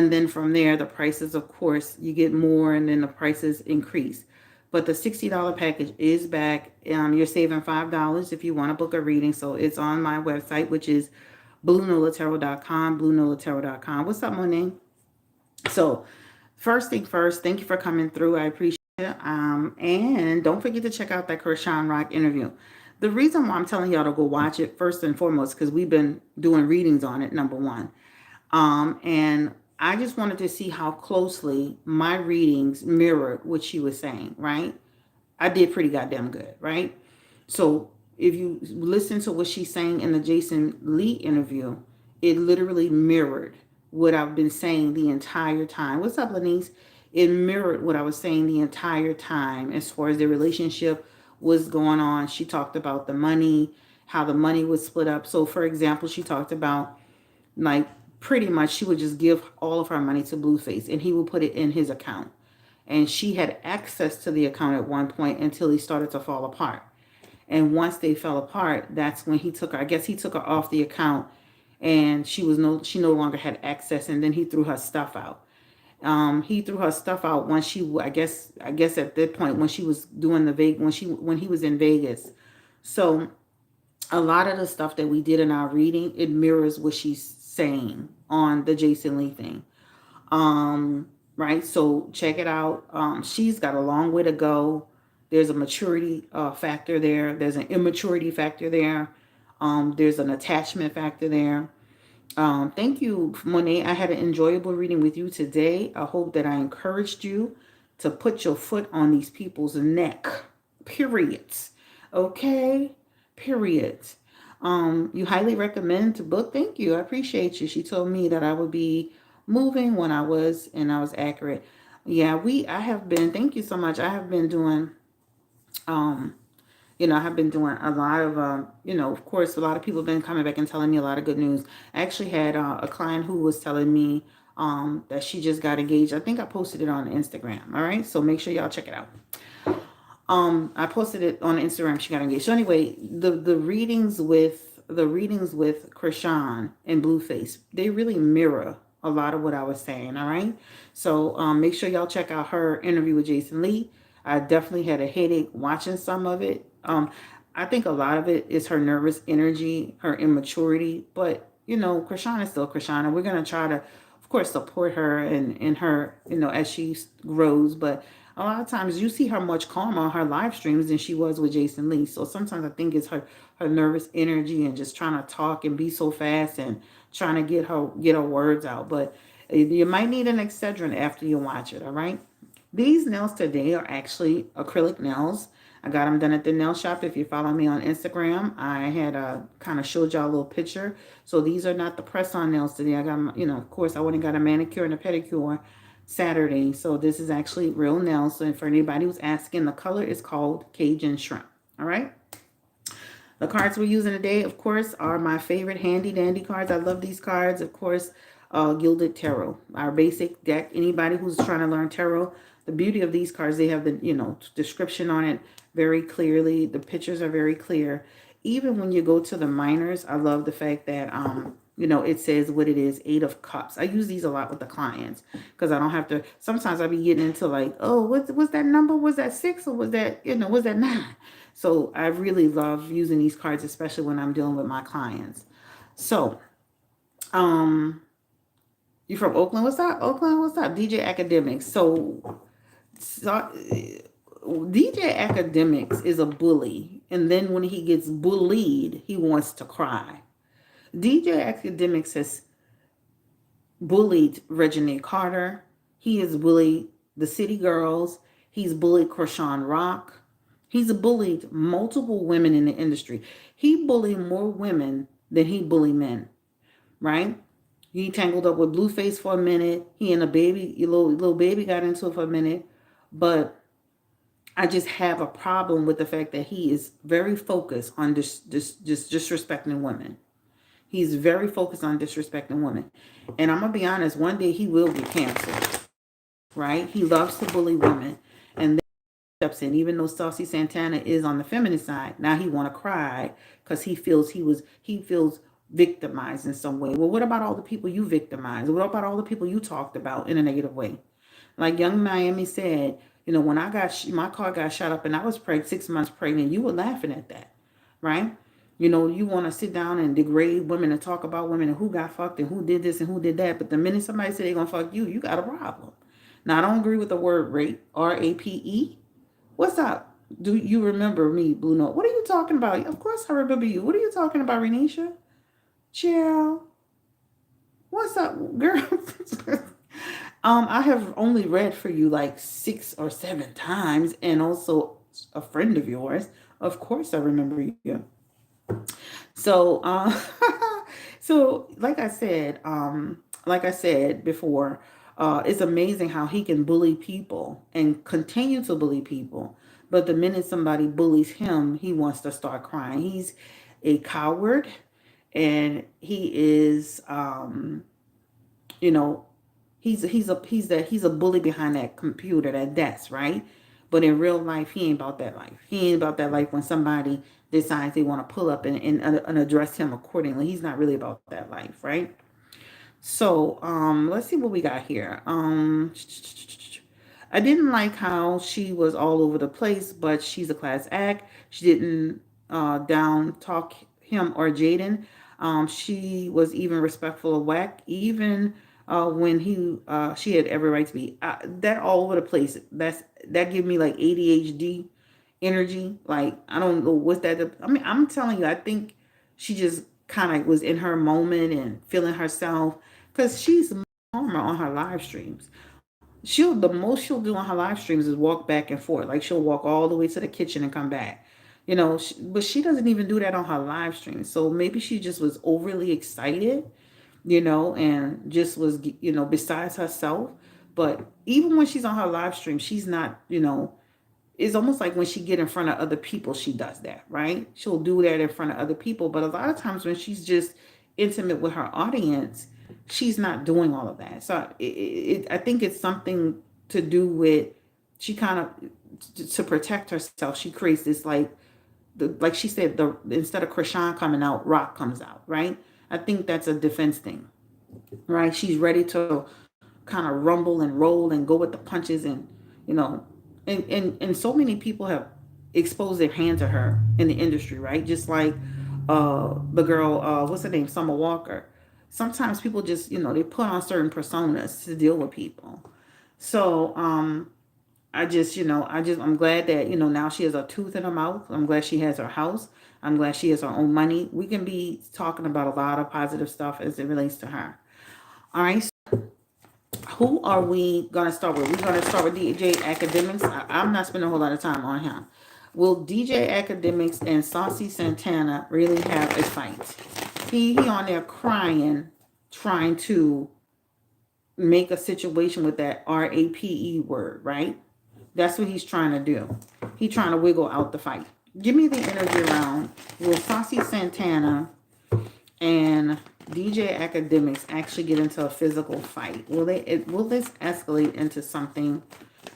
And then from there, the prices, of course, you get more and then the prices increase. But the $60 package is back. You're saving $5 if you want to book a reading. So it's on my website, which is bluenolatarot.com, bluenolatarot.com. What's up, Monet? So first thing first, thank you for coming through. I appreciate it. And don't forget to check out that Krishan Rock interview. The reason why I'm telling y'all to go watch it first and foremost, because we've been doing readings on it, number one. And I just wanted to see how closely my readings mirrored what she was saying, right? I did pretty goddamn good, right? So if you listen to what she's saying in the Jason Lee interview, it literally mirrored what I've been saying the entire time. What's up, Lenise? It mirrored what I was saying the entire time as far as the relationship was going on. She talked about the money, how the money was split up. So, for example, she talked about like pretty much she would just give all of her money to Blueface and he would put it in his account. And she had access to the account at one point until he started to fall apart. And once they fell apart, that's when he took her. I guess he took her off the account, and she no longer had access. And then he threw her stuff out. He threw her stuff out when I guess at that point when she was doing the when he was in Vegas. So a lot of the stuff that we did in our reading, it mirrors what she's saying on the Jason Lee thing. Right? So check it out. She's got a long way to go. There's a maturity factor there. There's an immaturity factor there. There's an attachment factor there. Thank you, Monet. I had an enjoyable reading with you today. I hope that I encouraged you to put your foot on these people's neck. Periods. Okay? Periods. You highly recommend to book. Thank you. I appreciate you. She told me that I would be moving when I was, and I was accurate. Yeah, I have been, thank you so much. I have been doing, um, I have been doing a lot of, of course, a lot of people have been coming back and telling me a lot of good news. I actually had a client who was telling me that she just got engaged. I think I posted it on Instagram. All right. So make sure y'all check it out. I posted it on Instagram. She got engaged. So anyway, the readings with Krishan and Blueface, they really mirror a lot of what I was saying. All right. So make sure y'all check out her interview with Jason Lee. I definitely had a headache watching some of it. I think a lot of it is her nervous energy, her immaturity. But Krishan is still Krishan, and we're gonna try to, of course, support her and in her, as she grows. But a lot of times you see her much calmer on her live streams than she was with Jason Lee. So sometimes I think it's her nervous energy and just trying to talk and be so fast and trying to get her words out. But you might need an Excedrin after you watch it. All right. These nails today are actually acrylic nails. I got them done at the nail shop. If you follow me on Instagram, I had kind of showed y'all a little picture. So these are not the press-on nails today. I got, of course, I went and got a manicure and a pedicure Saturday. So this is actually real nails. So for anybody who's asking, the color is called Cajun Shrimp. All right. The cards we're using today, of course, are my favorite handy dandy cards. I love these cards. Of course, Gilded Tarot, our basic deck. Anybody who's trying to learn tarot, the beauty of these cards, they have the, description on it very clearly. The pictures are very clear. Even when you go to the minors, I love the fact that, it says what it is, 8 of Cups. I use these a lot with the clients because I don't have to, sometimes I be getting into like, oh, what's that number? Was that 6 or was that, was that 9? So I really love using these cards, especially when I'm dealing with my clients. So, you from Oakland? What's up? Oakland? What's up? DJ Akademiks. So DJ Akademiks is a bully. And then when he gets bullied, he wants to cry. DJ Akademiks has bullied Regina Carter. He has bullied the City Girls. He's bullied Krishan Rock. He's bullied multiple women in the industry. He bullied more women than he bullied men, right? He tangled up with Blueface for a minute. He and a little baby got into it for a minute. But I just have a problem with the fact that he is very focused on just disrespecting women. He's very focused on disrespecting women. And I'm going to be honest, one day he will get canceled, right? He loves to bully women. And then he steps in, even though Saucy Santana is on the feminine side, now he want to cry because he feels victimized in some way. Well, what about all the people you victimized? What about all the people you talked about in a negative way? Like Young Miami said, when I got my car got shot up and I was pregnant, 6 months pregnant, you were laughing at that, right? You want to sit down and degrade women and talk about women and who got fucked and who did this and who did that. But the minute somebody say they're gonna fuck you, you got a problem. Now I don't agree with the word rape, RAPE. What's up? Do you remember me, Blue Note? What are you talking about? Of course I remember you. What are you talking about, Renisha? Chill. What's up, girl? I have only read for you like 6 or 7 times, and also a friend of yours. Of course, I remember you. So, so like I said before, it's amazing how he can bully people and continue to bully people. But the minute somebody bullies him, he wants to start crying. He's a coward, and he is, you know, he's a bully behind that computer, that desk, right? But in real life, he ain't about that life. He ain't about that life when somebody decides they want to pull up and address him accordingly. He's not really about that life, right? So let's see what we got here. I didn't like how she was all over the place, but she's a class act. She didn't down talk him or Jaden. She was even respectful of Wack, even when she had every right to be. That all over the place. That give me like ADHD energy. Like I don't know what's that. I mean, I'm telling you, I think she just kind of was in her moment and feeling herself because she's a performer on her live streams. The most she'll do on her live streams is walk back and forth. Like she'll walk all the way to the kitchen and come back. But she doesn't even do that on her live stream. So maybe she just was overly excited, and just was, besides herself. But even when she's on her live stream, she's not, it's almost like when she get in front of other people, she does that, right? She'll do that in front of other people. But a lot of times when she's just intimate with her audience, she's not doing all of that. So I think it's something to do with she kind of to protect herself. She creates this like she said, instead of Krishan coming out, Rock comes out, right? I think that's a defense thing, right? She's ready to kind of rumble and roll and go with the punches, and you know, and so many people have exposed their hand to her in the industry, right? Just like the girl, what's her name, Summer Walker. Sometimes people just, they put on certain personas to deal with people. So I'm glad that, now she has a tooth in her mouth. I'm glad she has her house. I'm glad she has her own money. We can be talking about a lot of positive stuff as it relates to her. All right. Who are we going to start with? We're going to start with DJ Akademiks. I'm not spending a whole lot of time on him. Will DJ Akademiks and Saucy Santana really have a fight? He on there crying, trying to make a situation with that RAPE word, right? That's what he's trying to do. He's trying to wiggle out the fight. Give me the energy around. Will Saucy Santana and DJ Akademiks actually get into a physical fight? Will this escalate into something?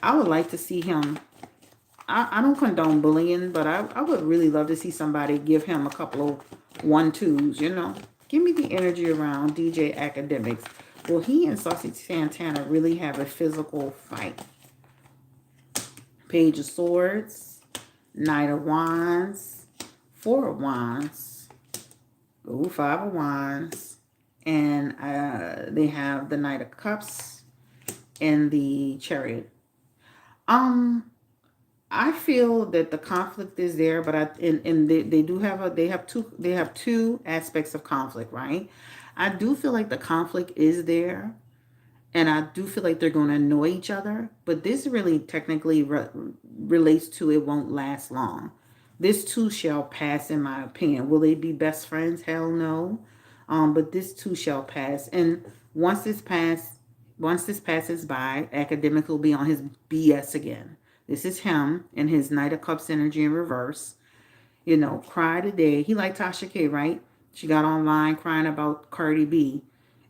I would like to see him. I don't condone bullying, but I would really love to see somebody give him a couple of 1-2s, Give me the energy around DJ Akademiks. Will he and Saucy Santana really have a physical fight? Page of Swords, Knight of Wands, Four of Wands, Five of Wands, and they have the Knight of Cups and the Chariot. I feel that the conflict is there, but they have two aspects of conflict, right? I do feel like the conflict is there, and I do feel like they're going to annoy each other, but this really technically relates to it won't last long. This too shall pass, in my opinion. Will they be best friends? Hell no. But this too shall pass. And once this passes by, Akademiks will be on his BS again. This is him and his Knight of Cups energy in reverse. Cry today. He like Tasha K, right? She got online crying about Cardi B.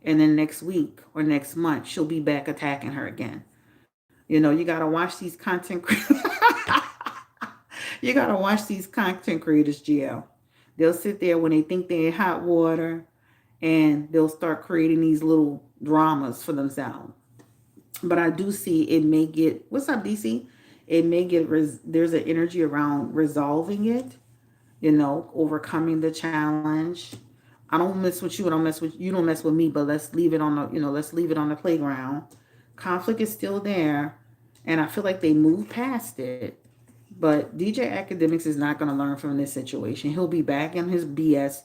And then next week or next month, she'll be back attacking her again. You got to watch these content creators. You got to watch these content creators, GL. They'll sit there when they think they're in hot water. and they'll start creating these little dramas for themselves. But I do see it may get, what's up, DC? It may get, there's an energy around resolving it, overcoming the challenge. I don't mess with you, I don't mess with you, don't mess with me, but let's leave it on the, let's leave it on the playground. Conflict is still there, and I feel like they moved past it. But DJ Academics is not going to learn from this situation. He'll be back in his BS.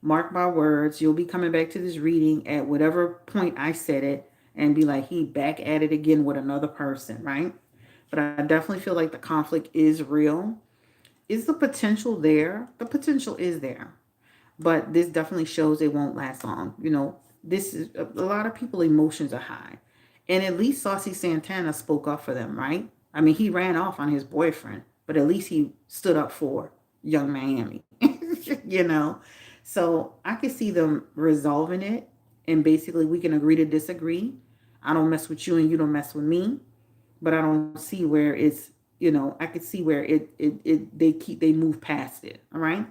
Mark my words, you'll be coming back to this reading at whatever point I said it and be like, he back at it again with another person, right? But I definitely feel like the conflict is real. Is the potential there? The potential is there. But this definitely shows it won't last long. This is a lot of people emotions are high. And at least Saucy Santana spoke up for them, right? I mean, he ran off on his boyfriend, but at least he stood up for young Miami, you know? So I could see them resolving it, and basically we can agree to disagree. I don't mess with you and you don't mess with me, but I don't see where it's, I could see where they move past it. All right.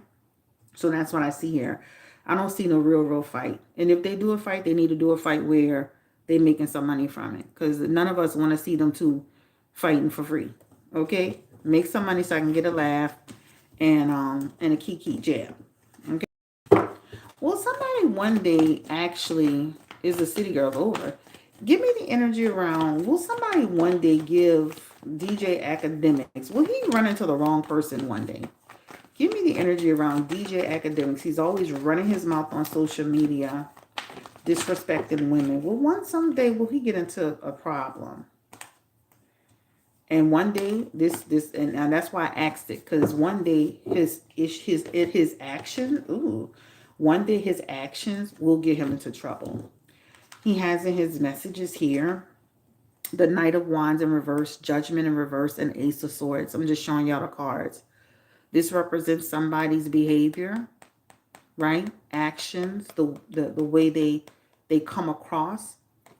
So that's what I see here. I don't see no real fight. And if they do a fight, they need to do a fight where they making some money from it. Because none of us want to see them two fighting for free. Okay? Make some money so I can get a laugh and a kiki jab. Okay? Well, somebody one day actually is the city girl over. Give me the energy around. Will somebody one day give DJ Akademiks? Will he run into the wrong person one day? Give me the energy around DJ Akademiks. He's always running his mouth on social media, disrespecting women. Well, someday will he get into a problem? And one day and that's why I asked it, because one day his action, one day his actions will get him into trouble. He has in his messages here the Knight of Wands in reverse, Judgment in reverse, and Ace of Swords. I'm just showing y'all the cards. This represents somebody's behavior, right? Actions, the way they come across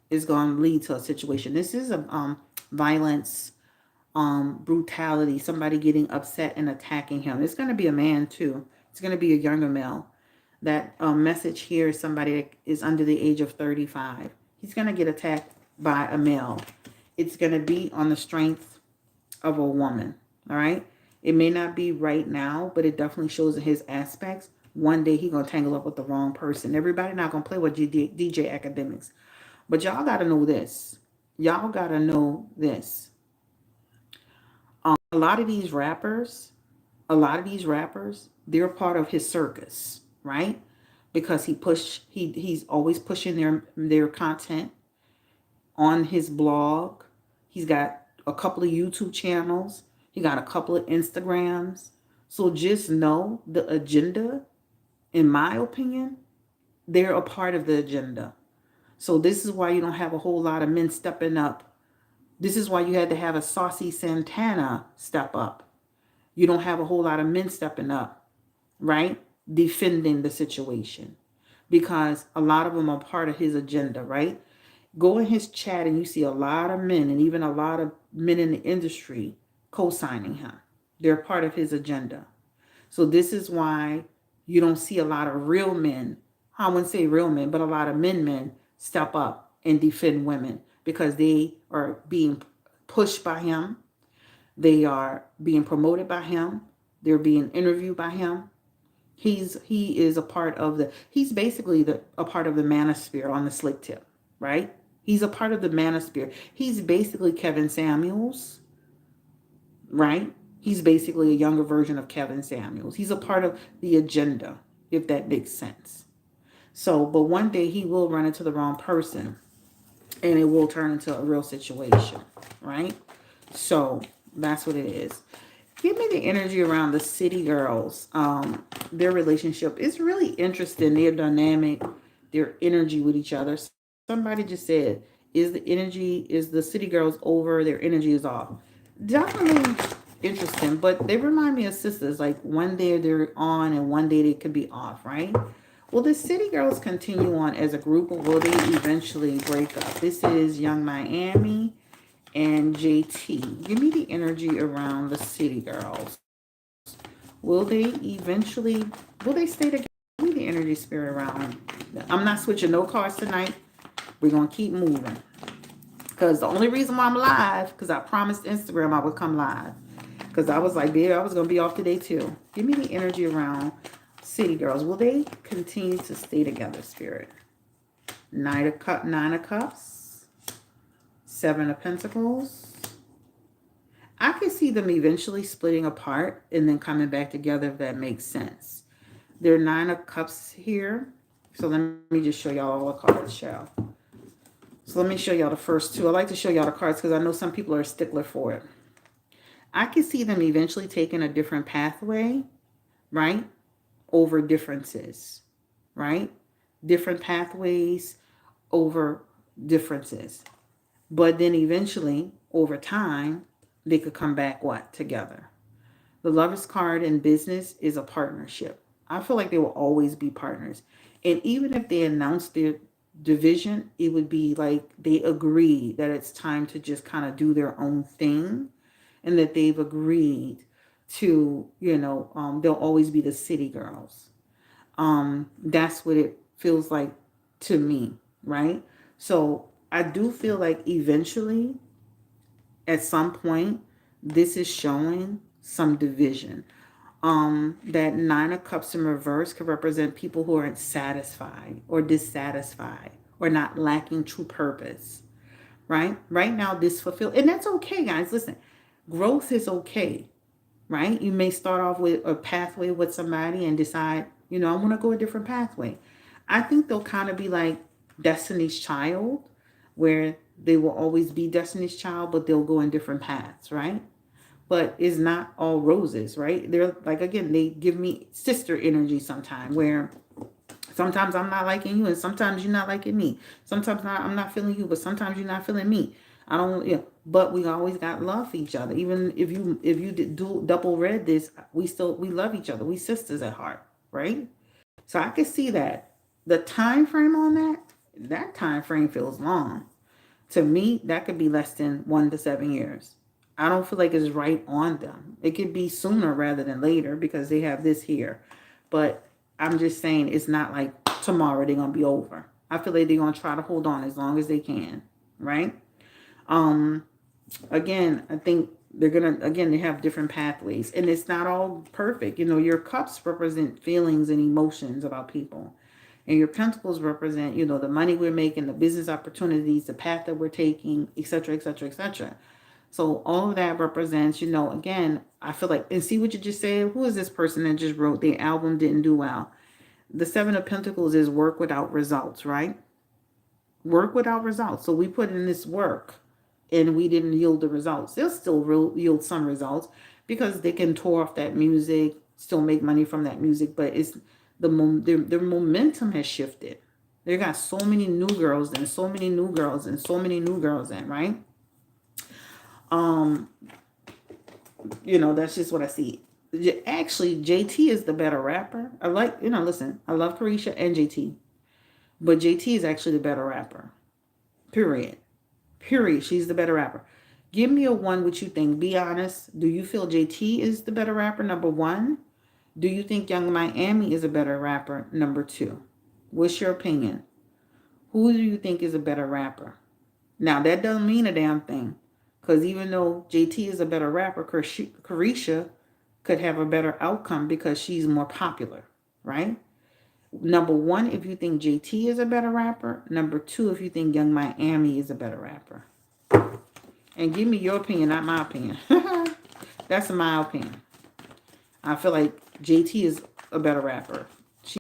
is going to lead to a situation. This is a violence, brutality, somebody getting upset and attacking him. It's going to be a man too. It's going to be a younger male. That message here is somebody that is under the age of 35. He's going to get attacked by a male. It's going to be on the strength of a woman, all right? It may not be right now, but it definitely shows in his aspects. One day he's going to tangle up with the wrong person. Everybody not going to play with DJ Akademiks. But y'all got to know this. Y'all got to know this. A lot of these rappers, they're part of his circus, right? Because he's always pushing their content on his blog. He's got a couple of YouTube channels. He got a couple of Instagrams. So just know the agenda, in my opinion, they're a part of the agenda. So this is why you don't have a whole lot of men stepping up. This is why you had to have a Saucy Santana step up. You don't have a whole lot of men stepping up, right? Defending the situation. Because a lot of them are part of his agenda, right? Go in his chat and you see a lot of men, and even a lot of men in the industry co-signing him. They're part of his agenda. So this is why you don't see a lot of real men, I wouldn't say real men, but a lot of men step up and defend women, because they are being pushed by him. They are being promoted by him. They're being interviewed by him. He is a part of he's basically a part of the manosphere on the slick tip, right? He's a part of the manosphere. He's basically Kevin Samuels, right? He's basically a younger version of Kevin Samuels. He's a part of the agenda, if that makes sense. So, but one day he will run into the wrong person, and it will turn into a real situation, right? So that's what it is. Give me the energy around the city girls. Their relationship is really interesting. Their dynamic, their energy with each other. Somebody just said, is the city girls over? Their energy is off. Definitely interesting, but they remind me of sisters. Like one day they're on and one day they could be off, right? Will the city girls continue on as a group, or will they eventually break up? This is Young Miami and JT. Give me the energy around the city girls. Will they stay together? Give me the energy spirit around I'm not switching no cards tonight. We're going to keep moving. Because the only reason why I'm live, because I promised Instagram I would come live. Because I was like, yeah, I was going to be off today too. Give me the energy around City Girls. Will they continue to stay together, Spirit? Nine of Cups. Seven of Pentacles. I can see them eventually splitting apart and then coming back together, if that makes sense. There are Nine of Cups here. So let me just show y'all all the cards, shall. So let me show y'all the first two. I like to show y'all the cards because I know some people are a stickler for it. I can see them eventually taking a different pathway, right? Over differences, right? Different pathways over differences. But then eventually, over time, they could come back, what? Together. The Lover's card in business is a partnership. I feel like they will always be partners. And even if they announce their division, it would be like they agree that it's time to just kind of do their own thing, and that they've agreed to, they'll always be the City Girls. That's what it feels like to me, right? So I do feel like eventually, at some point, this is showing some division. That Nine of Cups in reverse could represent people who aren't satisfied or dissatisfied or not lacking true purpose, right? Right now, disfulfilled, and that's okay, guys. Listen, growth is okay, right? You may start off with a pathway with somebody and decide, I want to go a different pathway. I think they'll kind of be like Destiny's Child, where they will always be Destiny's Child, but they'll go in different paths, right? But it's not all roses, right? They're like, again, they give me sister energy sometimes, where sometimes I'm not liking you and sometimes you're not liking me. Sometimes I'm not feeling you, but sometimes you're not feeling me. I don't, but we always got love for each other. Even if you did double read this, we love each other. We sisters at heart, right? So I can see that. The time frame on that time frame feels long. To me, that could be less than 1 to 7 years. I don't feel like it's right on them. It could be sooner rather than later because they have this here. But I'm just saying it's not like tomorrow they're going to be over. I feel like they're going to try to hold on as long as they can, right? Again, I think they're going to, again, they have different pathways. And it's not all perfect. Your cups represent feelings and emotions about people. And your pentacles represent, the money we're making, the business opportunities, the path that we're taking, etc., etc., etc. So all of that represents, again, I feel like, and see what you just said? Who is this person that just wrote the album didn't do well? The Seven of Pentacles is work without results, right? Work without results. So we put in this work and we didn't yield the results. They'll still yield some results because they can tour off that music, still make money from that music, but it's their momentum has shifted. They got so many new girls and so many new girls and so many new girls in, right? That's just what I see. Actually, JT is the better rapper. I like, listen, I love Carisha and JT, but JT is actually the better rapper. Period. She's the better rapper. Give me a one, what you think. Be honest. Do you feel JT is the better rapper? Number one. Do you think Young Miami is a better rapper? Number two. What's your opinion? Who do you think is a better rapper? Now, that doesn't mean a damn thing. Because even though JT is a better rapper, Carisha could have a better outcome because she's more popular, right? Number one, if you think JT is a better rapper. Number two, if you think Young Miami is a better rapper. And give me your opinion, not my opinion. That's my opinion. I feel like JT is a better rapper. She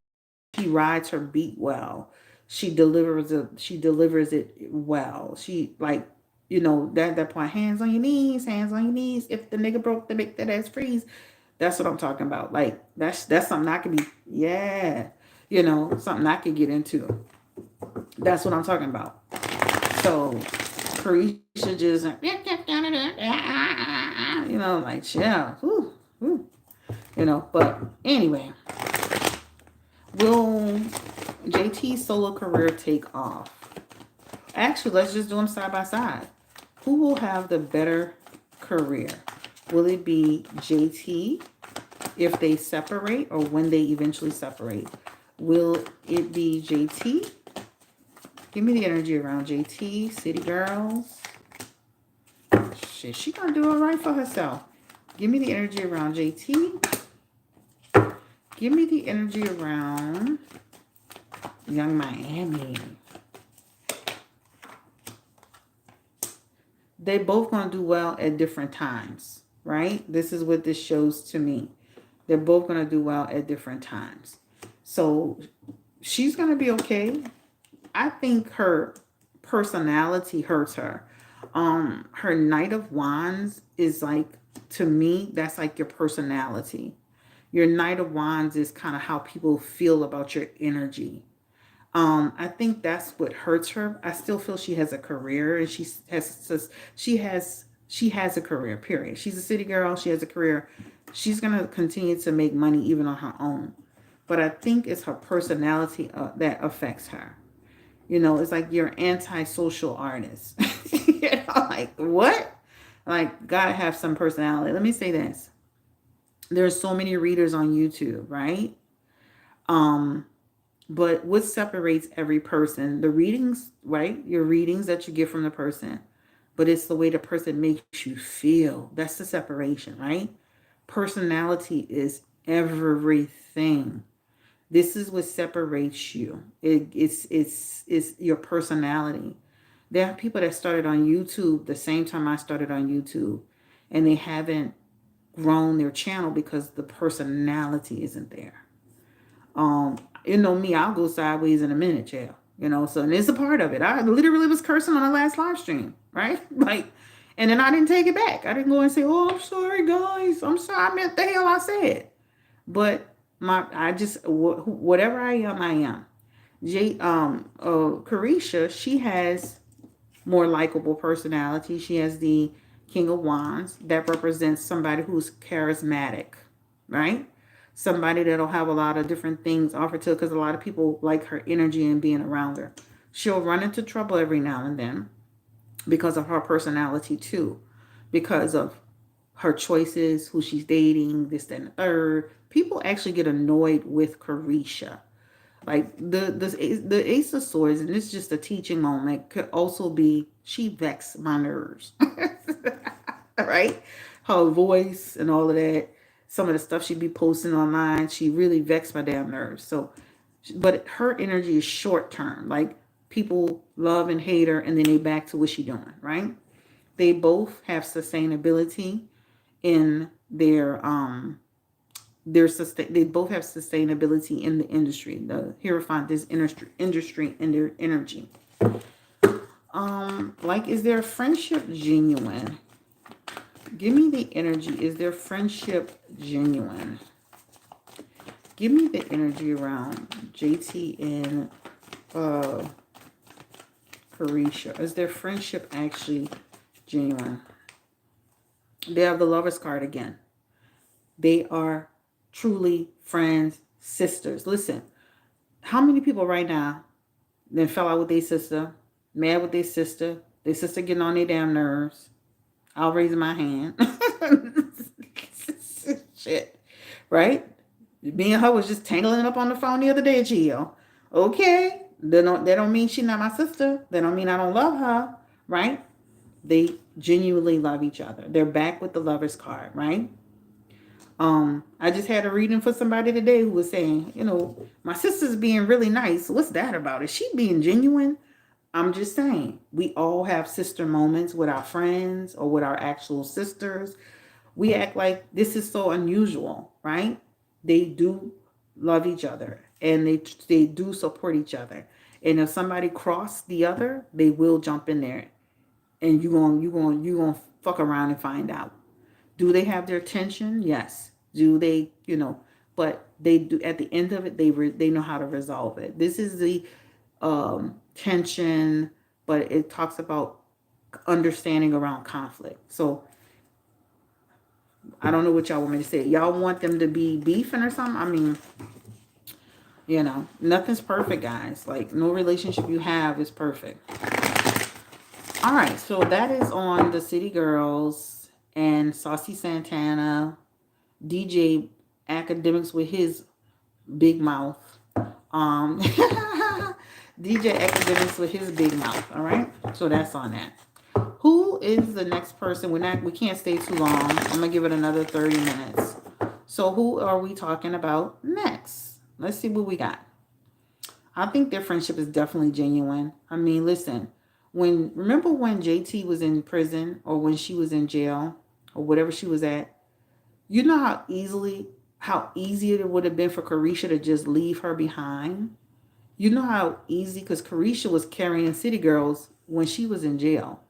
rides her beat well. She delivers it well. She like, that point, hands on your knees. If the nigga broke, to make that ass freeze. That's what I'm talking about. Like, that's something I could be, yeah. Something I could get into. That's what I'm talking about. So, Carisha just, like, yeah. Whew. But anyway. Will JT's solo career take off? Actually, let's just do them side by side. Who will have the better career? Will it be JT if they separate or when they eventually separate? Will it be JT? Give me the energy around JT, City Girls. Shit, she gonna do it right for herself. Give me the energy around JT. Give me the energy around Young Miami. They both gonna do well at different times, right? This is what this shows to me. They're both gonna do well at different times. So she's gonna be okay. I think her personality hurts her. Her Knight of Wands is like, to me, that's like your personality. Your Knight of Wands is kind of how people feel about your energy. I think that's what hurts her. I still feel she has a career, and she has a career. Period. She's a city girl. She has a career. She's gonna continue to make money even on her own. But I think it's her personality that affects her. You know, it's like you're anti-social artist. You know, like what? Like, gotta have some personality. Let me say this. There's so many readers on YouTube, right? But what separates every person? The readings, right? Your readings that you get from the person. But it's the way the person makes you feel. That's the separation, right? Personality is everything. This is what separates you. It's your personality. There are people that started on YouTube the same time I started on YouTube, and they haven't grown their channel because the personality isn't there. You know me, I'll go sideways in a minute, child. You know, so and it's a part of it. I literally was cursing on the last live stream, right? Like, and then I didn't take it back. I didn't go and say, "Oh, I'm sorry, guys. I'm sorry. I meant the hell I said." But whatever I am, I am. Carisha, she has more likable personality. She has the King of Wands that represents somebody who's charismatic, right? Somebody that'll have a lot of different things offered to her because a lot of people like her energy and being around her. She'll run into trouble every now and then because of her personality too, because of her choices, who she's dating, this, that, and the third. People actually get annoyed with Carisha. Like the Ace of Swords, and this is just a teaching moment, could also be she vexed my nerves. Right? Her voice and all of that. Some of the stuff she'd be posting online, she really vexed my damn nerves. So, but her energy is short term. Like people love and hate her, and then they back to what she doing, right? They both have sustainability in they both have sustainability in the industry. The Hierophant is industry in their energy. Like, is their friendship genuine? Give me the energy. Is their friendship genuine? Give me the energy around JT and Carisha. Is their friendship actually genuine? They have the Lover's card again. They are truly friends, sisters. Listen, how many people right now then fell out with their sister, mad with their sister getting on their damn nerves? I'll raise my hand. Shit. Right? Me and her was just tangling up on the phone the other day, Gio. Okay. They don't mean she's not my sister. They don't mean I don't love her. Right? They genuinely love each other. They're back with the Lover's card, right? I just had a reading for somebody today who was saying, you know, my sister's being really nice. What's that about? Is she being genuine? I'm just saying, we all have sister moments with our friends or with our actual sisters. We act like this is so unusual, right? They do love each other, and they do support each other. And if somebody cross the other, they will jump in there, and you gonna fuck around and find out. Do they have their tension? Yes. Do they, you know, but they do, at the end of it, they know how to resolve it. This is the tension, but it talks about understanding around conflict. So I don't know what y'all want me to say. Y'all want them to be beefing or something? I mean, you know, nothing's perfect, guys. Like, no relationship you have is perfect. All right, so that is on the City Girls and Saucy Santana, DJ Akademiks with his big mouth. DJ Akademiks with his big mouth. All right. So that's on that. Who is the next person? We can't stay too long. I'm gonna give it another 30 minutes. So who are we talking about next? Let's see what we got. I think their friendship is definitely genuine. I mean, listen, remember when JT was in prison or when she was in jail or whatever she was at, you know how easy it would have been for Carisha to just leave her behind? You know how easy, because Carisha was carrying City Girls when she was in jail.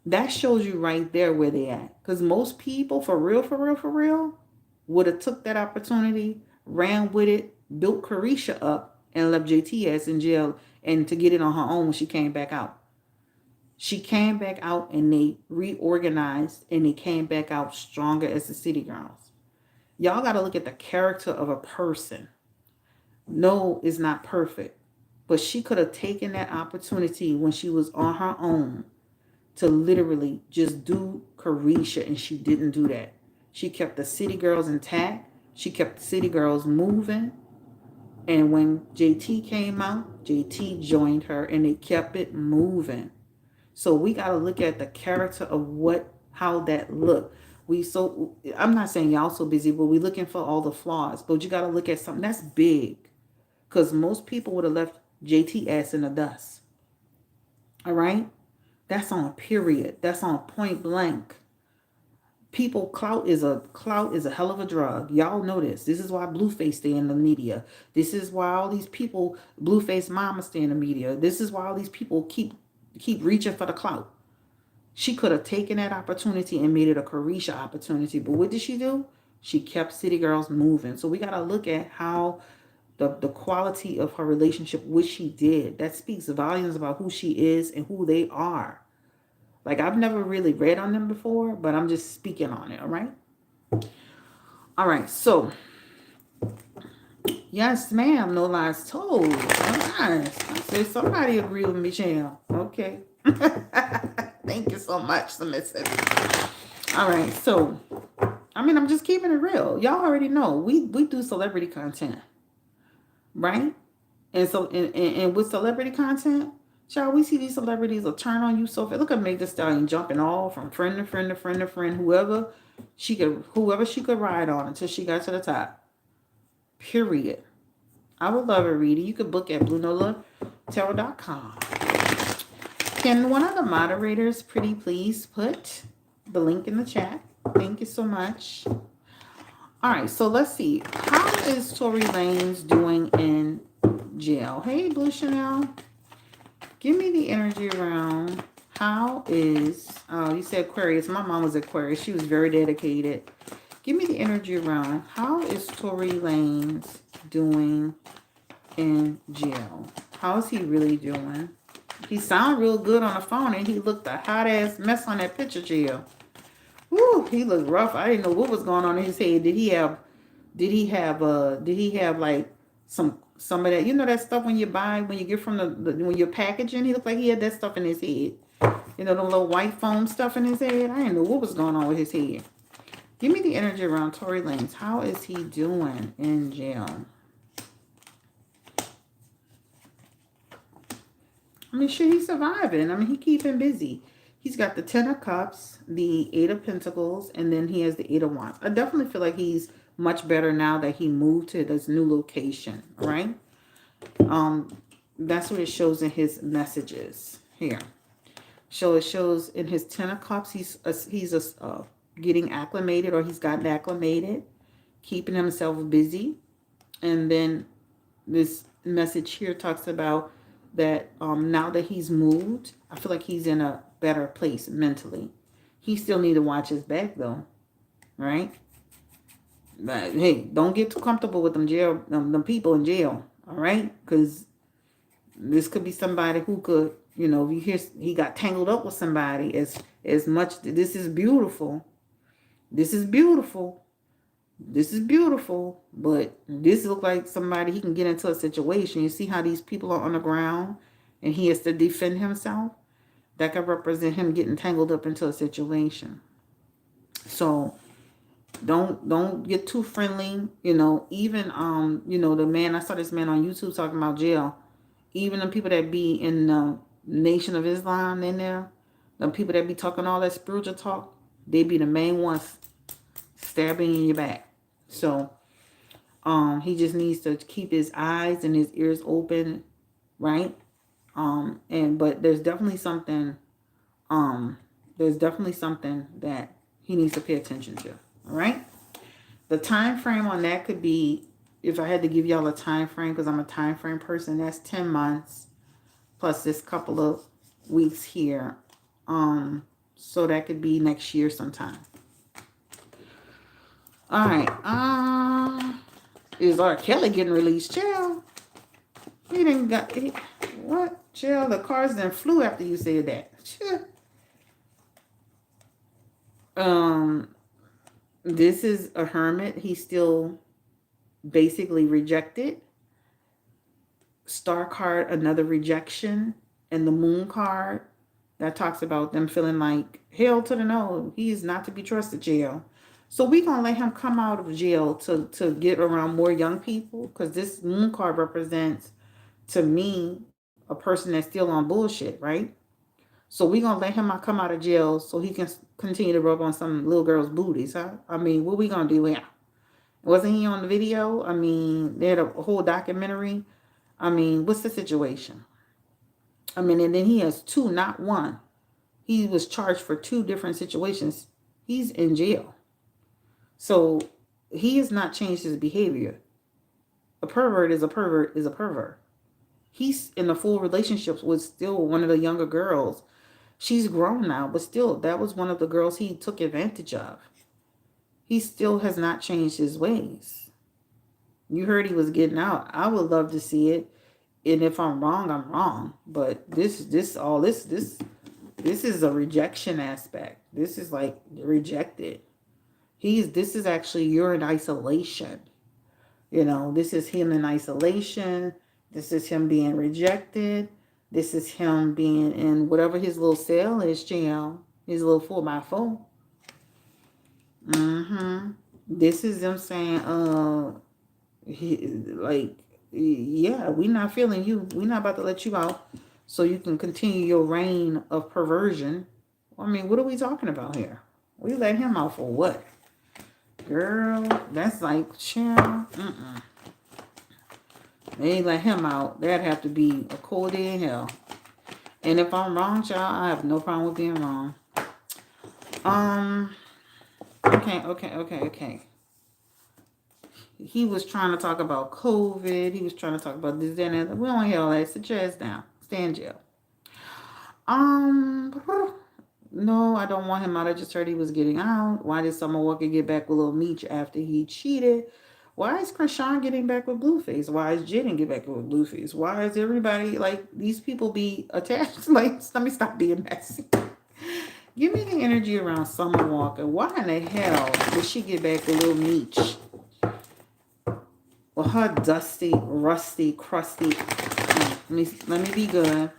That shows you right there where they at. Because most people, for real, would have took that opportunity, ran with it, built Carisha up, and left JTS in jail and to get it on her own when she came back out. She came back out and they reorganized and they came back out stronger as the City Girls. Y'all got to look at the character of a person. No, is not perfect, but she could have taken that opportunity when she was on her own to literally just do Carisha, and she didn't do that. She kept the City Girls intact. She kept the City Girls moving. And when JT came out, JT joined her and they kept it moving. So we got to look at the character of how that looked. I'm not saying y'all so busy, but we looking for all the flaws. But you got to look at something that's big. Because most people would have left JTS in the dust. All right? That's on period. That's on point blank. People, clout is a hell of a drug. Y'all know this. This is why Blueface stay in the media. This is why all these people, Blueface mama stay in the media. This is why all these people keep reaching for the clout. She could have taken that opportunity and made it a Carisha opportunity. But what did she do? She kept City Girls moving. So we got to look at how the quality of her relationship, which she did. That speaks volumes about who she is and who they are. Like, I've never really read on them before, but I'm just speaking on it, all right? All right, so, yes, ma'am, no lies told. Nice. I said somebody agree with Michelle. Okay. Thank you so much, submissive. All right, so, I mean, I'm just keeping it real. Y'all already know, we do celebrity content, right? And so, and with celebrity content, child, we see these celebrities will turn on you so fast. Look at Meg Thee Stallion jumping all from friend to friend to friend to friend, whoever she could ride on until she got to the top. Period. I would love a reading. You could book at BlueNolaTarot.com. Can one of the moderators pretty please put the link in the chat? Thank you so much. All right, so let's see. How is Tory Lanez doing in jail? Hey, Blue Chanel. Give me the energy around. How is, you said Aquarius. My mom was Aquarius. She was very dedicated. Give me the energy around. How is Tory Lanez doing in jail? How is he really doing? He sounded real good on the phone, and he looked a hot ass mess on that picture, jail. Woo, he looked rough. I didn't know what was going on in his head. Did he have like some of that, you know, that stuff when you get from when you're packaging? He looked like he had that stuff in his head. You know, the little white foam stuff in his head. I didn't know what was going on with his head. Give me the energy around Tory Lanez. How is he doing in jail? I mean, shit, he's surviving. I mean, he keeping busy. He's got the 10 of Cups, the 8 of Pentacles, and then he has the 8 of Wands. I definitely feel like he's much better now that he moved to this new location, right? That's what it shows in his messages here. So it shows in his 10 of Cups, he's getting acclimated, or he's gotten acclimated, keeping himself busy. And then this message here talks about that now that he's moved, I feel like he's in a better place mentally. He still need to watch his back though, right? But hey, don't get too comfortable with them people in jail, all right? Because this could be somebody who could, you know, if you hear he got tangled up with somebody as much. This is beautiful. This is beautiful. This is beautiful, but this looks like somebody he can get into a situation. You see how these people are on the ground and he has to defend himself? That could represent him getting tangled up into a situation. So Don't get too friendly. You know, even the man, I saw this man on YouTube talking about jail. Even the people that be in the Nation of Islam in there, the people that be talking all that spiritual talk, they be the main ones stabbing in your back. So he just needs to keep his eyes and his ears open, right? But there's definitely something that he needs to pay attention to. All right. The time frame on that could be, if I had to give y'all a time frame, because I'm a time frame person, that's 10 months plus this couple of weeks here. So that could be next year sometime. All right. Is R. Kelly getting released? Chill. He didn't got what? Chill. The cars then flew after you said that. Chill. This is a hermit. He's still basically rejected. Star card, another rejection, and the moon card that talks about them feeling like hell to the no. He is not to be trusted, jail. So we're gonna let him come out of jail to get around more young people, because this moon card represents, to me, a person that's still on bullshit, right? So we're gonna let him come out of jail so he can continue to rub on some little girl's booties, huh? I mean, what we gonna do here? Wasn't he on the video? I mean, they had a whole documentary. I mean, what's the situation? I mean, and then he has two, not one. He was charged for two different situations. He's in jail. So he has not changed his behavior. A pervert is a pervert is a pervert. He's in a full relationship with still one of the younger girls. She's grown now, but still, that was one of the girls he took advantage of. He still has not changed his ways. You heard he was getting out. I would love to see it. And if I'm wrong, I'm wrong. But this is a rejection aspect. This is like rejected. This is actually, you're in isolation. This is him in isolation. This is him being rejected. This is him being in whatever his little cell is, jail. His little 4x4. This is them saying, yeah, we not feeling you. We not about to let you out so you can continue your reign of perversion. I mean, what are we talking about here? We let him out for what? Girl, that's like, chill. They let him out. That'd have to be a cold day in hell. And if I'm wrong, child, I have no problem with being wrong. Okay. He was trying to talk about COVID. He was trying to talk about this, that, and that. We don't hear all that. Sit your ass down. Stay in jail. No, I don't want him out. I just heard he was getting out. Why did Summer Walker get back with Lil Meech after he cheated? Why is Krishan getting back with Blueface? Why is Jaden get back with Blueface? Why is everybody, like, these people be attached? Like, let me stop being messy. Give me the energy around Summer Walker. Why in the hell did she get back with Lil Meech? Well, her dusty, rusty, crusty. Let me be good.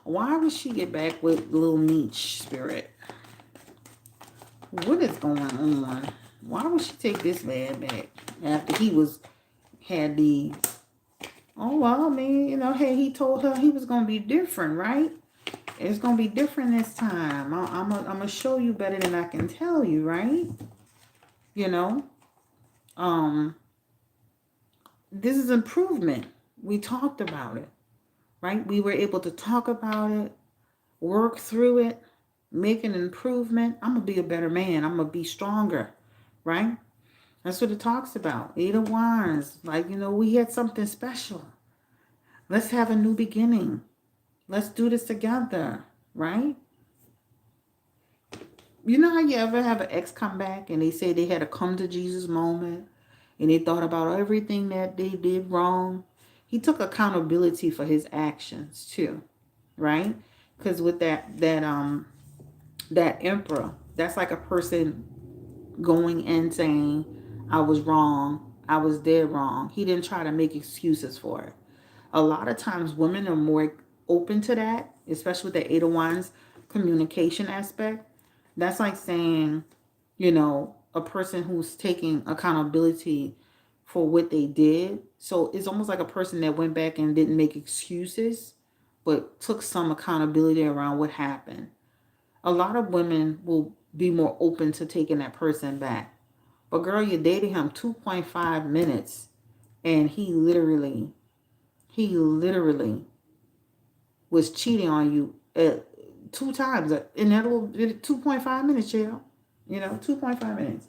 Why would she get back with Lil Meech, spirit? What is going on? Why would she take this man back after had the... Oh, well, I mean, hey, he told her he was going to be different, right? It's going to be different this time. I'm going to show you better than I can tell you, right? This is improvement. We talked about it, right? We were able to talk about it, work through it, make an improvement. I'm going to be a better man. I'm going to be stronger, right? That's what it talks about. 8 of Wands. Like, we had something special. Let's have a new beginning. Let's do this together, right? You know how you ever have an ex come back and they say they had a come to Jesus moment and they thought about everything that they did wrong? He took accountability for his actions too, right? Because with that Emperor, that's like a person going and saying, I was wrong, I was dead wrong. He didn't try to make excuses for it. A lot of times women are more open to that, especially with the 8 of Wands communication aspect. That's like saying, a person who's taking accountability for what they did. So it's almost like a person that went back and didn't make excuses, but took some accountability around what happened. A lot of women will be more open to taking that person back. But girl, you dated him 2.5 minutes and he literally was cheating on you two times in that little 2.5 minutes, child. 2.5 minutes.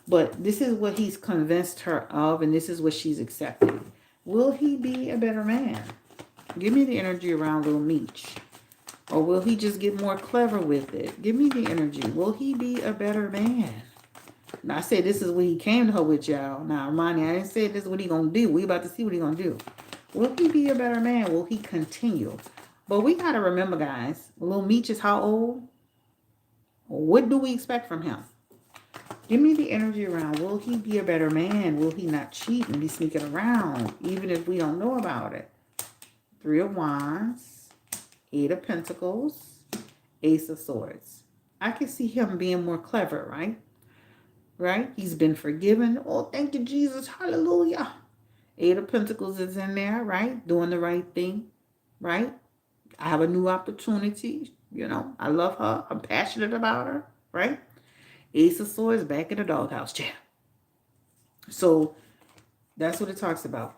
But this is what he's convinced her of, and this is what she's accepting. Will he be a better man? Give me the energy around Little Meech. Or will he just get more clever with it? Give me the energy. Will he be a better man? Now, I said this is what he came to her with, y'all. Now, Armani, I didn't say this is what he going to do. We about to see what he going to do. Will he be a better man? Will he continue? But we got to remember, guys, Little Meech is how old? What do we expect from him? Give me the energy around. Will he be a better man? Will he not cheat and be sneaking around, even if we don't know about it? 3 of Wands, 8 of Pentacles, Ace of Swords. I can see him being more clever, right? Right? He's been forgiven. Oh, thank you, Jesus. Hallelujah. 8 of Pentacles is in there, right? Doing the right thing, right? I have a new opportunity. I love her. I'm passionate about her, right? Ace of Swords back in the doghouse chair. So that's what it talks about.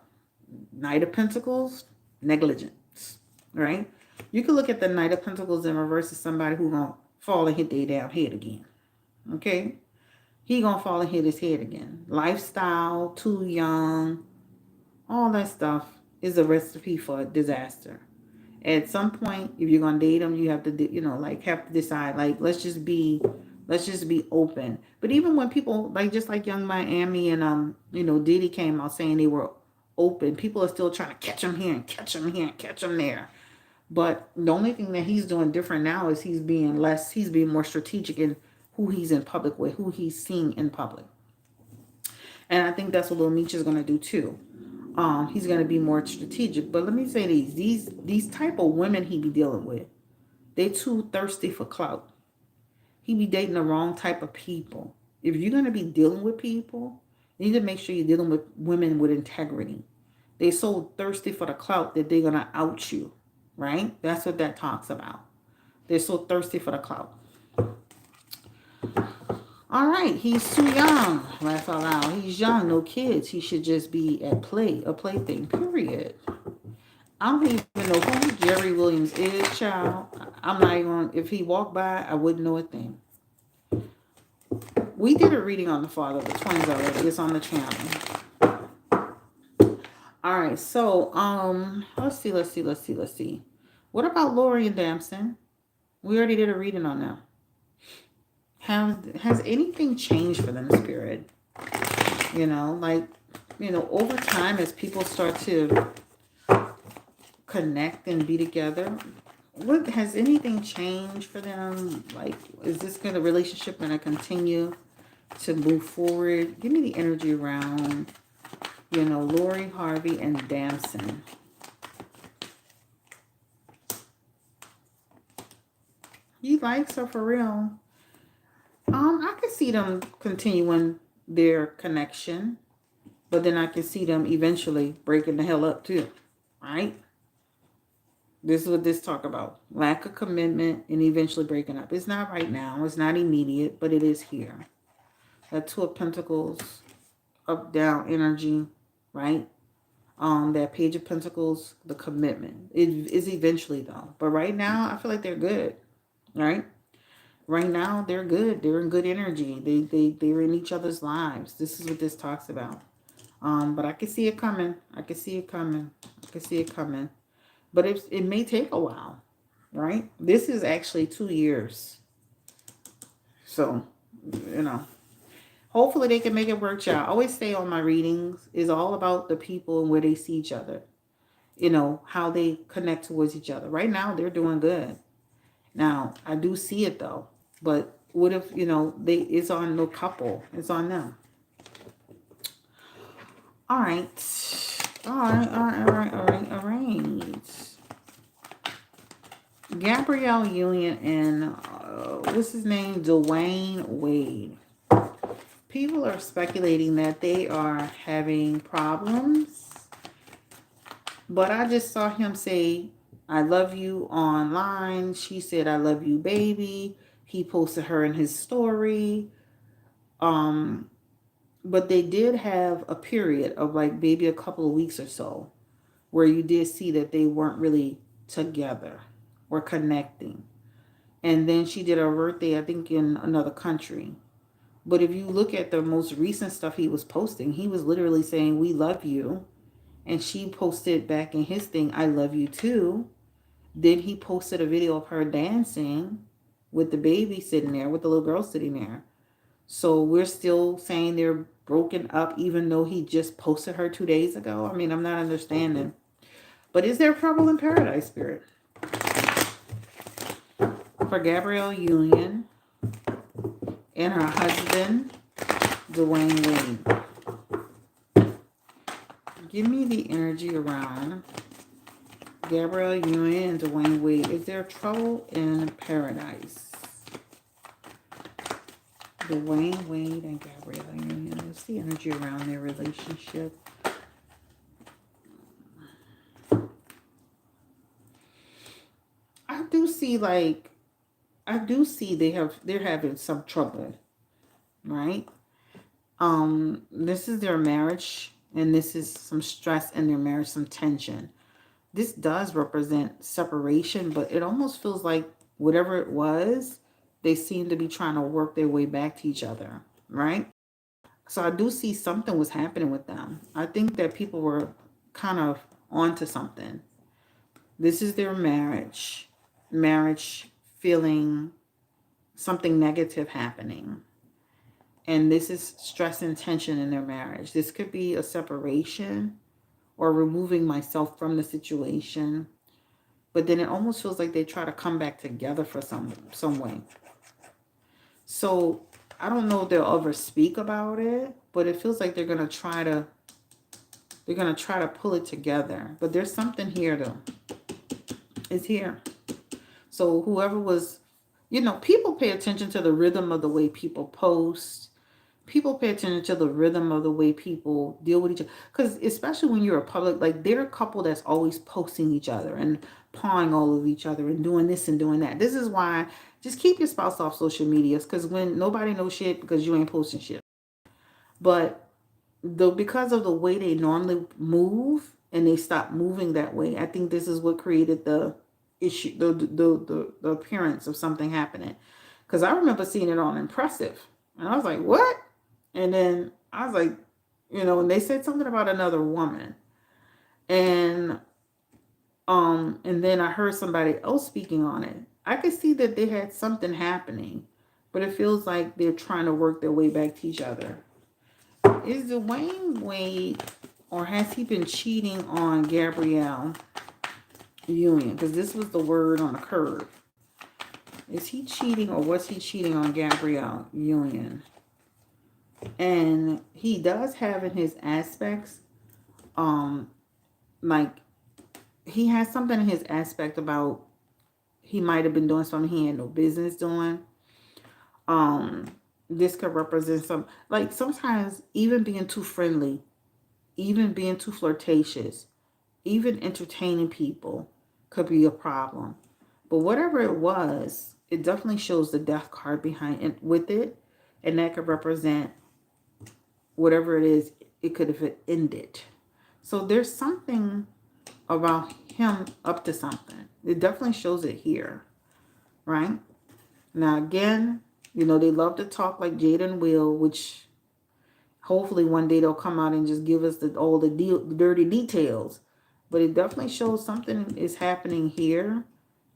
Knight of Pentacles, negligence, right? You can look at the Knight of Pentacles in reverse as somebody who's going to fall and hit their damn head again, okay? He going to fall and hit his head again. Lifestyle, too young, all that stuff is a recipe for disaster. At some point, if you're going to date him, you have to, have to decide, let's just be open. But even when people, just like Young Miami and, Diddy came out saying they were open, people are still trying to catch him here and catch him here and catch him there. But the only thing that he's doing different now is he's being more strategic in who he's in public with, who he's seeing in public. And I think that's what Lil Meech is going to do too. He's going to be more strategic. But let me say these type of women he be dealing with, they too thirsty for clout. He be dating the wrong type of people. If you're going to be dealing with people, you need to make sure you're dealing with women with integrity. They're so thirsty for the clout that they're going to out you, right? That's what that talks about. They're so thirsty for the clout. All right, he's too young. Laugh out loud. He's young, no kids. He should just be at play, a plaything, period. I don't even know who Jerry Williams is, child. I'm not even, if he walked by, I wouldn't know a thing. We did a reading on the father of the twins already. It's on the channel. All right, so, let's see. What about Lori and Damson? We already did a reading on them. Has anything changed for them, Spirit? Over time as people start to connect and be together, what has anything changed for them? Is this relationship gonna continue to move forward? Give me the energy around, Lori Harvey and Damson. He likes her for real. I can see them continuing their connection, but then I can see them eventually breaking the hell up too, right? This is what this talk about. Lack of commitment and eventually breaking up. It's not right now. It's not immediate, but it is here. That 2 of Pentacles, up, down energy, right? That Page of Pentacles, the commitment. It is eventually though. But right now, I feel like they're good, right? Right now, they're good. They're in good energy. They're in each other's lives. This is what this talks about. But I can see it coming. But it may take a while, right? This is actually 2 years. So, hopefully they can make it work, y'all. I always say on my readings, is all about the people and where they see each other. How they connect towards each other. Right now, they're doing good. Now, I do see it though. But what if, it's on the couple. It's on them. All right. Gabrielle Union and, what's his name? Dwayne Wade. People are speculating that they are having problems. But I just saw him say, I love you online. She said, I love you, baby. He posted her in his story. But they did have a period of like maybe a couple of weeks or so where you did see that they weren't really together or connecting. And then she did her birthday, I think, in another country. But if you look at the most recent stuff he was posting, he was literally saying, we love you. And she posted back in his thing, I love you too. Then he posted a video of her dancing with the baby sitting there, with the little girl sitting there. So we're still saying they're broken up, even though he just posted her 2 days ago. I mean, I'm not understanding. But is there trouble in paradise, Spirit? For Gabrielle Union and her husband, Dwayne Wade. Give me the energy around Gabrielle Union and Dwayne Wade. Is there trouble in paradise? Dwayne Wade and Gabrielle Union. What's the energy around their relationship? I do see they're having some trouble, right? This is their marriage, and this is some stress in their marriage, some tension. This does represent separation, but it almost feels like whatever it was, they seem to be trying to work their way back to each other, right? So I do see something was happening with them. I think that people were kind of onto something. This is their marriage feeling something negative happening. And this is stress and tension in their marriage. This could be a separation or removing myself from the situation. But then it almost feels like they try to come back together for some way. So I don't know if they'll ever speak about it, but it feels like they're gonna try to pull it together. But there's something here though. It's here. So whoever was, people pay attention to the rhythm of the way people post. People pay attention to the rhythm of the way people deal with each other. Because especially when you're a public, like they're a couple that's always posting each other and pawing all of each other and doing this and doing that. This is why just keep your spouse off social medias, because when nobody knows shit because you ain't posting shit. But because of the way they normally move and they stop moving that way, I think this is what created the issue, the appearance of something happening. Because I remember seeing it on Impressive. And I was like, what? And then I was like, and they said something about another woman. And then I heard somebody else speaking on it. I could see that they had something happening, but it feels like they're trying to work their way back to each other. Is Dwayne Wade, or has he been cheating on Gabrielle Union? Because this was the word on the curve. Is he cheating, or was he cheating on Gabrielle Union? And he does have in his aspects, like he has something in his aspect about he might have been doing something he had no business doing. This could represent like sometimes even being too friendly, even being too flirtatious, even entertaining people could be a problem. But whatever it was, it definitely shows the death card behind it with it. And that could represent whatever it is, it could have ended. So there's something about him up to something. It definitely shows it here, right? Now, again, they love to talk like Jada and Will, which hopefully one day they'll come out and just give us all the dirty details. But it definitely shows something is happening here.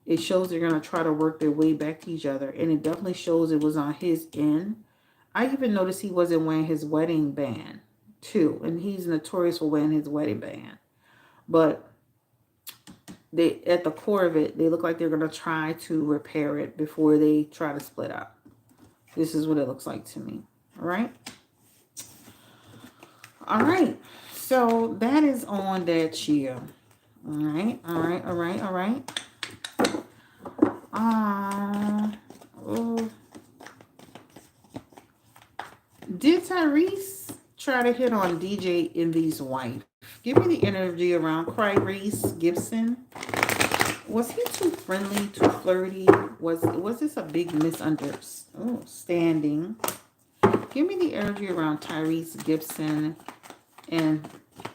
It shows they're going to try to work their way back to each other. And it definitely shows it was on his end. I even noticed he wasn't wearing his wedding band, too. And he's notorious for wearing his wedding band. But at the core of it, they look like they're going to try to repair it before they try to split up. This is what it looks like to me. All right? All right. So that is on that cheer. All right. All right. All right. All right. Did Tyrese try to hit on DJ Envy's wife? Give me the energy around Tyrese Gibson. Was he too friendly, too flirty? Was this a big misunderstanding? Give me the energy around Tyrese Gibson and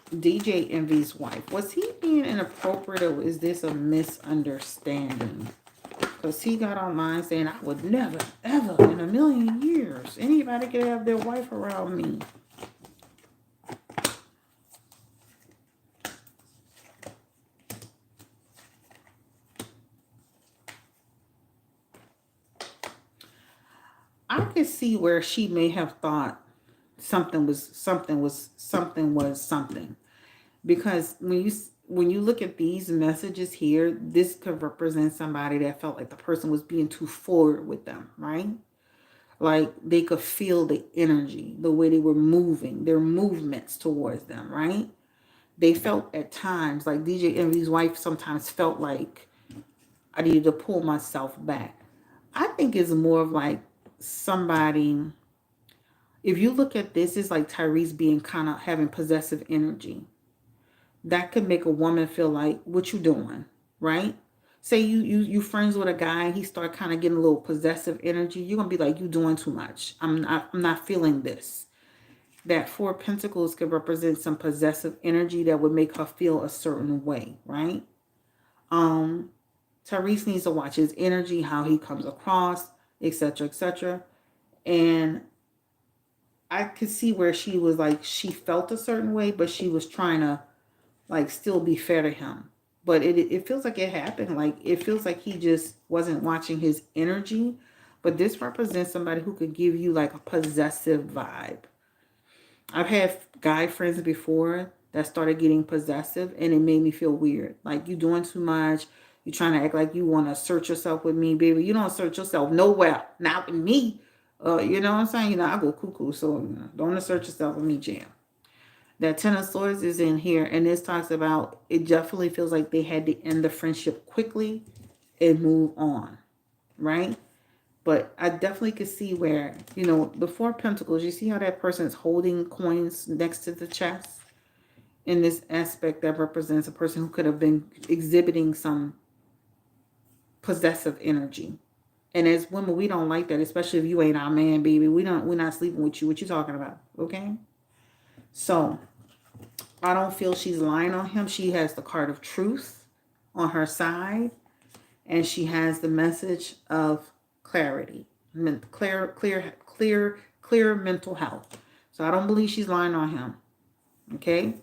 DJ Envy's wife. Was he being inappropriate or is this a misunderstanding? Because he got online saying, I would never, ever in a million years, anybody could have their wife around me. I could see where she may have thought something was something. Because when you look at these messages here, this could represent somebody that felt like the person was being too forward with them, right? Like they could feel the energy, the way they were moving, their movements towards them, right? They felt at times, like DJ Envy's wife sometimes felt like I needed to pull myself back. I think it's more of like somebody, if you look at this, it's like Tyrese being kind of having possessive energy. That could make a woman feel like, what you doing, right? Say you friends with a guy, he start kind of getting a little possessive energy. You're gonna be like, you doing too much. I'm not feeling this. That Four of Pentacles could represent some possessive energy that would make her feel a certain way, right? Tyrese needs to watch his energy, how he comes across, etc., etc. And I could see where she was like, she felt a certain way, but she was trying to like still be fair to him. But it feels like it happened. Like it feels like he just wasn't watching his energy. But this represents somebody who could give you like a possessive vibe. I've had guy friends before that started getting possessive and it made me feel weird. Like you doing too much. You trying to act like you want to assert yourself with me, baby. You don't assert yourself nowhere. Not with me. You know what I'm saying? You know, I go cuckoo. So don't assert yourself with me, Jam. That Ten of Swords is in here, and this talks about it definitely feels like they had to end the friendship quickly and move on, right? But I definitely could see where, you know, the Four of Pentacles, you see how that person is holding coins next to the chest? In this aspect, that represents a person who could have been exhibiting some possessive energy. And as women, we don't like that, especially if you ain't our man, baby. We're not sleeping with you. What you talking about? Okay? So I don't feel she's lying on him. She has the card of truth on her side, and she has the message of clarity, clear mental health. So I don't believe she's lying on him. Okay,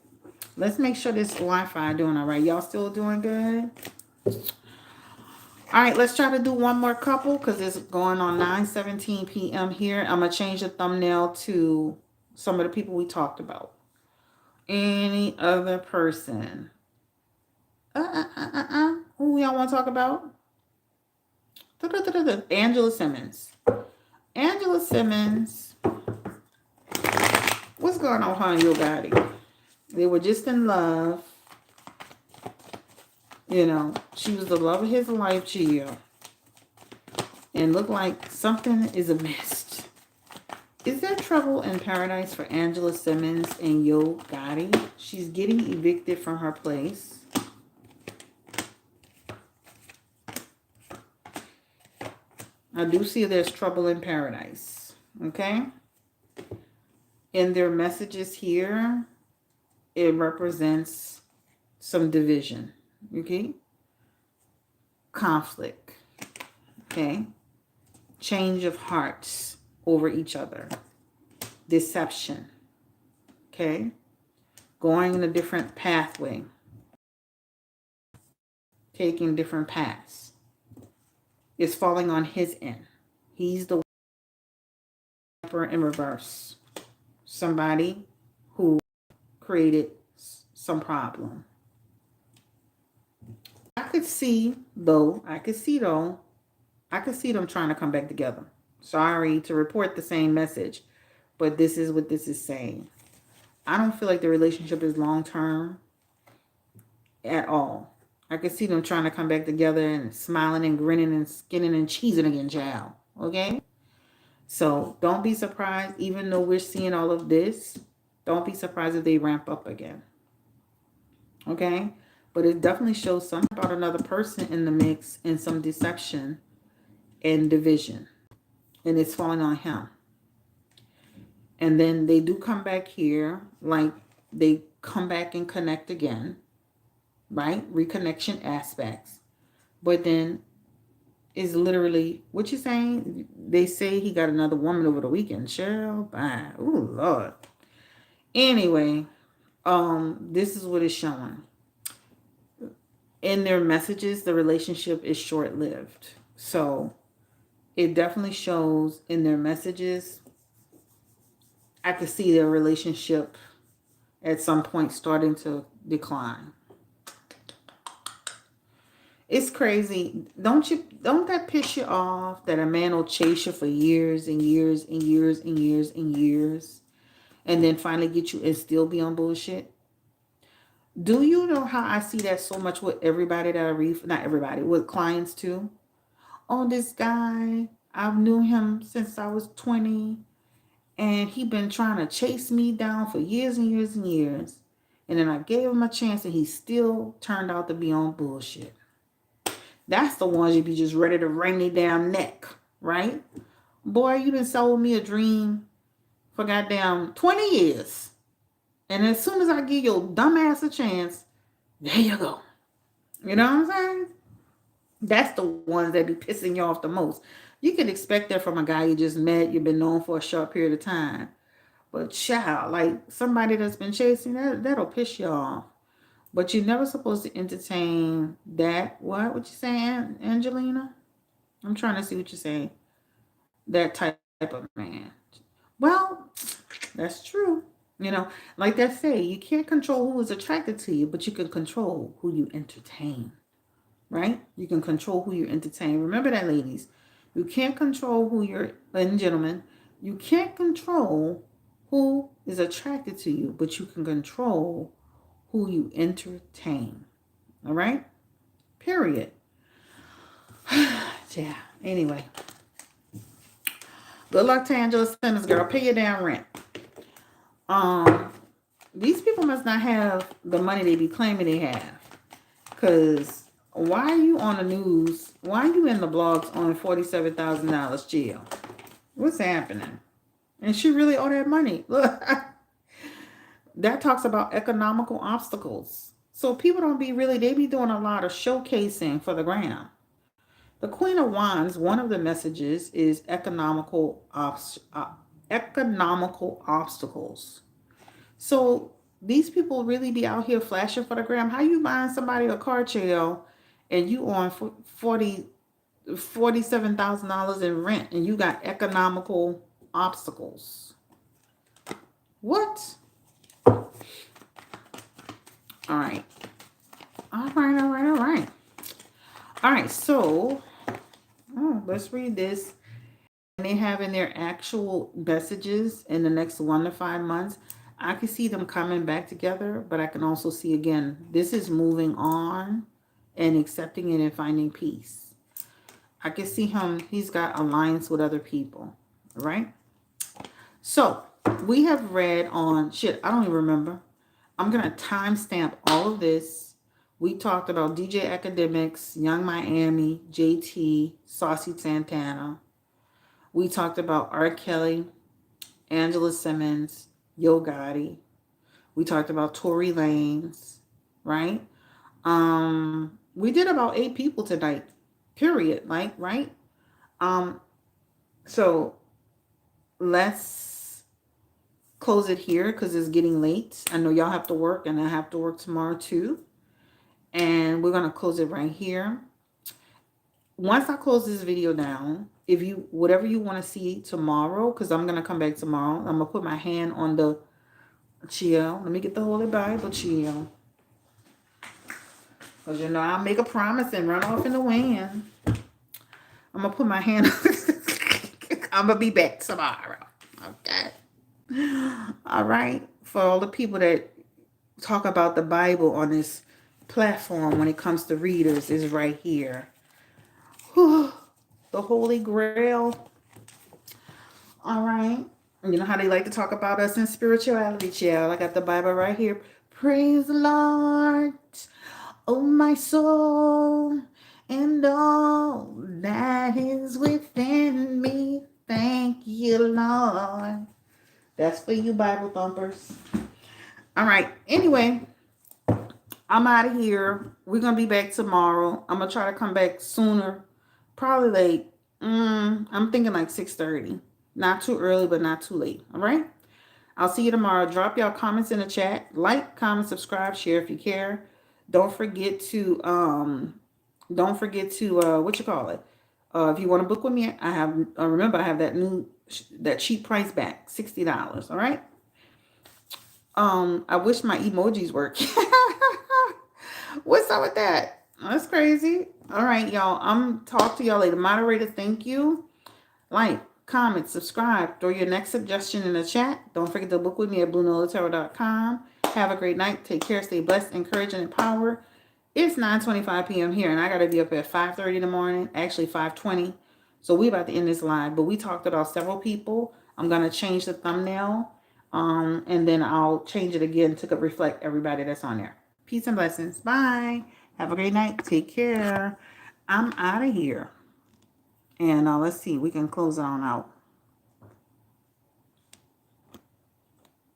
let's make sure this Wi-Fi doing all right. Y'all still doing good? All right, let's try to do one more couple because it's going on 9:17 p.m. here. I'm gonna change the thumbnail to some of the people we talked about. Any other person? Who y'all want to talk about? Angela Simmons. Angela Simmons. What's going on with her and Yo Gotti? They were just in love. You know, she was the love of his life, Gio. And looked like something is amiss. Is there trouble in paradise for Angela Simmons and Yo Gotti? She's getting evicted from her place. I do see there's trouble in paradise. Okay? In their messages here, it represents some division. Okay? Conflict. Okay? Change of hearts over each other. Deception. Okay? Going in a different pathway. Taking different paths. It's falling on his end. He's the emperor in reverse. Somebody who created some problem. I could see them trying to come back together. Sorry to report the same message, but this is what this is saying. I don't feel like the relationship is long-term at all. I could see them trying to come back together and smiling and grinning and skinning and cheesing again, child. Okay? So don't be surprised, even though we're seeing all of this, don't be surprised if they ramp up again. Okay? But it definitely shows something about another person in the mix and some deception and division. And it's falling on him. And then they do come back here, like they come back and connect again, right? Reconnection aspects. But then is literally what you saying? They say he got another woman over the weekend. Cheryl, bye. Oh Lord. Anyway, this is what it's showing. In their messages, the relationship is short-lived. So it definitely shows in their messages. I could see their relationship at some point starting to decline. It's crazy. Don't that piss you off that a man will chase you for years and years and years and years and years and then finally get you and still be on bullshit? Do you know how I see that so much with everybody that I read, not everybody, with clients too? Oh, this guy, I've knew him since I was 20 and he been trying to chase me down for years and years and years. And then I gave him a chance and he still turned out to be on bullshit. That's the ones you be just ready to wring their damn neck, right? Boy, you been sold me a dream for goddamn 20 years. And as soon as I give your dumb ass a chance, there you go. You know what I'm saying? That's the ones that be pissing you off the most. You can expect that from a guy you just met, you've been known for a short period of time. But child, like somebody that's been chasing, that'll piss you off. But you're never supposed to entertain that. What you saying, Angelina? I'm trying to see what you're saying. That type of man. Well, that's true. You know, like they say, you can't control who is attracted to you, but you can control who you entertain. Right? You can control who you entertain. Remember that, ladies. You can't control who you're, and gentlemen, you can't control who is attracted to you, but you can control who you entertain. All right? Period. Yeah. Anyway. Good luck to Angela Simmons, girl. Pay your damn rent. These people must not have the money they be claiming they have. Because why are you on the news? Why are you in the blogs on $47,000 jail? What's happening? And she really owe that money. Look, that talks about economical obstacles. So people don't be really, they be doing a lot of showcasing for the gram. The Queen of Wands, one of the messages is economical obstacles. So these people really be out here flashing for the gram. How you buying somebody a car trail and you on $47,000 in rent and you got economical obstacles? What? All right. All right, so let's read this. They have in their actual messages in the next 1 to 5 months. I can see them coming back together, but I can also see again, this is moving on and accepting it and finding peace. I can see him, he's got alliance with other people, right? So we have read on, I don't even remember. I'm going to timestamp all of this. We talked about DJ Akademiks, Young Miami, JT, Saucy Santana. We talked about R. Kelly, Angela Simmons, Yo Gotti. We talked about Tory Lanez, right? We did about 8 people tonight, period, like, right? So let's close it here because it's getting late. I know y'all have to work and I have to work tomorrow too. And we're going to close it right here. Once I close this video down, if you, whatever you want to see tomorrow, because I'm going to come back tomorrow, I'm going to put my hand on the chill. Let me get the Holy Bible, chill. Because you know, I'll make a promise and run off in the wind. I'm going to put my hand I'm going to be back tomorrow. Okay. All right. For all the people that talk about the Bible on this platform when it comes to readers is right here. Whew. The Holy Grail. All right. You know how they like to talk about us in spirituality, child. I got the Bible right here. Praise the Lord, oh my soul, and all that is within me. Thank you, Lord. That's for you, Bible thumpers. All right. Anyway, I'm out of here. We're gonna be back tomorrow. I'm gonna try to come back sooner. Probably like I'm thinking like 6:30. Not too early, but not too late. All right. I'll see you tomorrow. Drop y'all comments in the chat. Like, comment, subscribe, share if you care. Don't forget to what you call it. If you want to book with me, I have remember I have that cheap price back, $60. All right. I wish my emojis work. What's up with that? That's crazy. All right, y'all. I'm talk to y'all later. Moderator, thank you. Like, comment, subscribe. Throw your next suggestion in the chat. Don't forget to book with me at BlueNolaTarot.com. Have a great night. Take care. Stay blessed, encouraged, and empowered. It's 9:25 p.m. here, and I got to be up at 5:30 in the morning. Actually, 5:20. So we about to end this live. But we talked about several people. I'm going to change the thumbnail. And then I'll change it again to reflect everybody that's on there. Peace and blessings. Bye. Have a great night. Take care. I'm out of here. And let's see. We can close it on out.